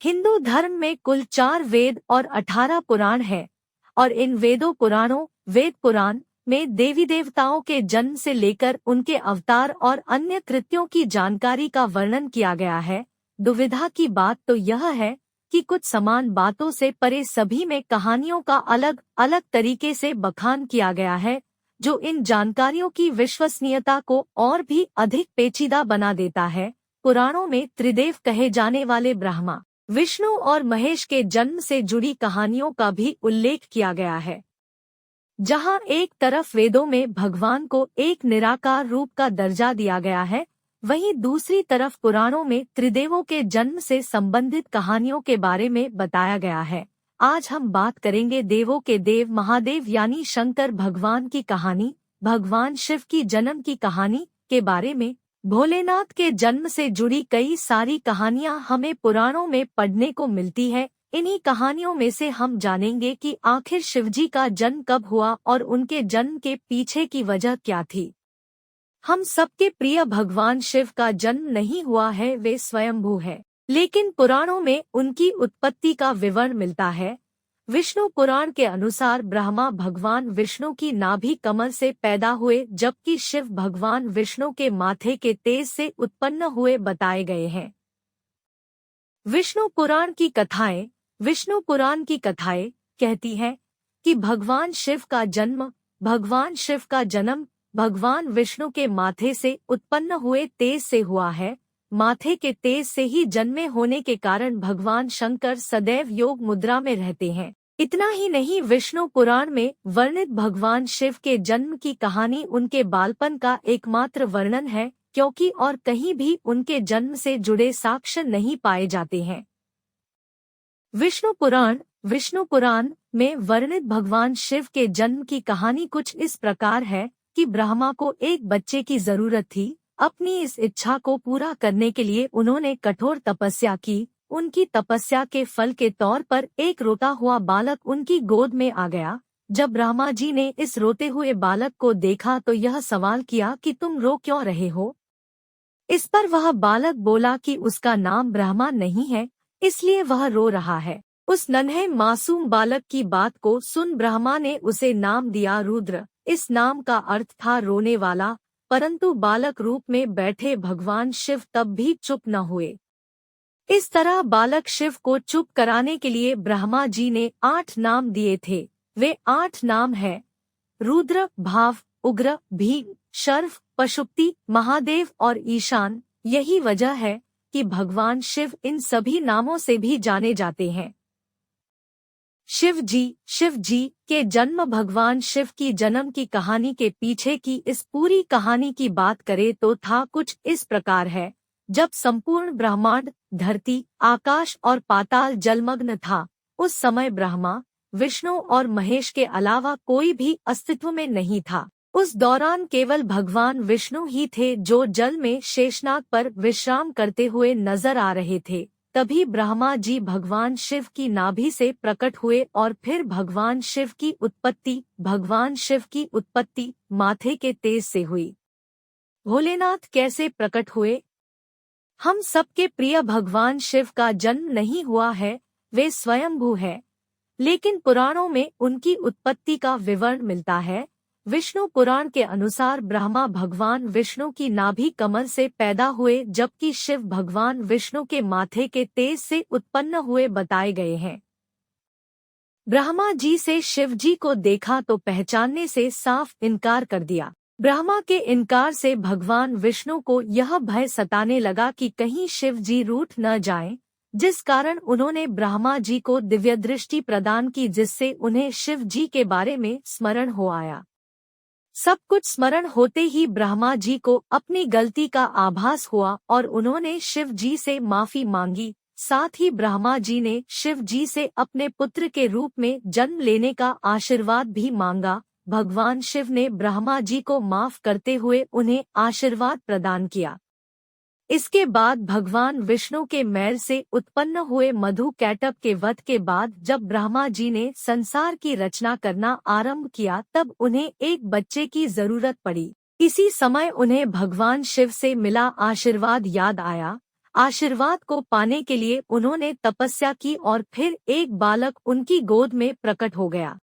हिंदू धर्म में कुल 4 वेद और 18 पुराण हैं और इन पुराणों वेद पुराण में देवी देवताओं के जन्म से लेकर उनके अवतार और अन्य कृत्यों की जानकारी का वर्णन किया गया है। दुविधा की बात तो यह है कि कुछ समान बातों से परे सभी में कहानियों का अलग अलग तरीके से बखान किया गया है, जो इन जानकारियों की विश्वसनीयता को और भी अधिक पेचीदा बना देता है। पुराणों में त्रिदेव कहे जाने वाले ब्रह्मा, विष्णु और महेश के जन्म से जुड़ी कहानियों का भी उल्लेख किया गया है। जहां एक तरफ वेदों में भगवान को एक निराकार रूप का दर्जा दिया गया है, वहीं दूसरी तरफ पुराणों में त्रिदेवों के जन्म से संबंधित कहानियों के बारे में बताया गया है। आज हम बात करेंगे देवों के देव महादेव यानी शंकर भगवान की कहानी, भगवान शिव की जन्म की कहानी के बारे में। भोलेनाथ के जन्म से जुड़ी कई सारी कहानियां हमें पुराणों में पढ़ने को मिलती है। इन्हीं कहानियों में से हम जानेंगे कि आखिर शिवजी का जन्म कब हुआ और उनके जन्म के पीछे की वजह क्या थी। हम सबके प्रिय भगवान शिव का जन्म नहीं हुआ है, वे स्वयंभू है, लेकिन पुराणों में उनकी उत्पत्ति का विवरण मिलता है। विष्णु पुराण के अनुसार ब्रह्मा भगवान विष्णु की नाभि कमल से पैदा हुए, जबकि शिव भगवान विष्णु के माथे के तेज से उत्पन्न हुए बताए गए हैं। विष्णु पुराण की कथाएं कहती हैं कि भगवान शिव का जन्म भगवान विष्णु के माथे से उत्पन्न हुए तेज से हुआ है। माथे के तेज से ही जन्मे होने के कारण भगवान शंकर सदैव योग मुद्रा में रहते हैं। इतना ही नहीं, विष्णु पुराण में वर्णित भगवान शिव के जन्म की कहानी उनके बालपन का एकमात्र वर्णन है, क्योंकि और कहीं भी उनके जन्म से जुड़े साक्ष्य नहीं पाए जाते हैं। विष्णु पुराण में वर्णित भगवान शिव के जन्म की कहानी कुछ इस प्रकार है कि ब्रह्मा को एक बच्चे की जरूरत थी। अपनी इस इच्छा को पूरा करने के लिए उन्होंने कठोर तपस्या की। उनकी तपस्या के फल के तौर पर एक रोता हुआ बालक उनकी गोद में आ गया। जब ब्रह्मा जी ने इस रोते हुए बालक को देखा तो यह सवाल किया कि तुम रो क्यों रहे हो। इस पर वह बालक बोला कि उसका नाम ब्रह्मा नहीं है, इसलिए वह रो रहा है। उस नन्हे मासूम बालक की बात को सुन ब्रह्मा ने उसे नाम दिया रुद्र। इस नाम का अर्थ था रोने वाला, परंतु बालक रूप में बैठे भगवान शिव तब भी चुप न हुए। इस तरह बालक शिव को चुप कराने के लिए ब्रह्मा जी ने 8 नाम दिए थे। वे 8 नाम हैं: रुद्र, भाव, उग्र, भीम, शर्व, पशुपति, महादेव और ईशान। यही वजह है कि भगवान शिव इन सभी नामों से भी जाने जाते हैं। शिव जी के जन्म भगवान शिव की जन्म की कहानी के पीछे की इस पूरी कहानी की बात करें तो था कुछ इस प्रकार है। जब संपूर्ण ब्रह्मांड, धरती, आकाश और पाताल जलमग्न था, उस समय ब्रह्मा, विष्णु और महेश के अलावा कोई भी अस्तित्व में नहीं था। उस दौरान केवल भगवान विष्णु ही थे जो जल में शेषनाग पर विश्राम करते हुए नजर आ रहे थे। तभी ब्रह्मा जी भगवान शिव की नाभि से प्रकट हुए और फिर भगवान शिव की उत्पत्ति माथे के तेज से हुई। भोलेनाथ कैसे प्रकट हुए? हम सबके प्रिय भगवान शिव का जन्म नहीं हुआ है, वे स्वयंभू है, लेकिन पुराणों में उनकी उत्पत्ति का विवरण मिलता है। विष्णु पुराण के अनुसार ब्रह्मा भगवान विष्णु की नाभि कमल से पैदा हुए, जबकि शिव भगवान विष्णु के माथे के तेज से उत्पन्न हुए बताए गए हैं। ब्रह्मा जी से शिव जी को देखा तो पहचानने से साफ इनकार कर दिया। ब्रह्मा के इनकार से भगवान विष्णु को यह भय सताने लगा कि कहीं शिव जी रूठ न जाएं, जिस कारण उन्होंने ब्रह्मा जी को दिव्य दृष्टि प्रदान की, जिससे उन्हें शिव जी के बारे में स्मरण हो आया। सब कुछ स्मरण होते ही ब्रह्मा जी को अपनी गलती का आभास हुआ और उन्होंने शिव जी से माफी मांगी। साथ ही ब्रह्मा जी ने शिव जी से अपने पुत्र के रूप में जन्म लेने का आशीर्वाद भी मांगा। भगवान शिव ने ब्रह्मा जी को माफ करते हुए उन्हें आशीर्वाद प्रदान किया। इसके बाद भगवान विष्णु के मैल से उत्पन्न हुए मधु कैटभ के वध के बाद जब ब्रह्मा जी ने संसार की रचना करना आरंभ किया, तब उन्हें एक बच्चे की जरूरत पड़ी। इसी समय उन्हें भगवान शिव से मिला आशीर्वाद याद आया। आशीर्वाद को पाने के लिए उन्होंने तपस्या की और फिर एक बालक उनकी गोद में प्रकट हो गया।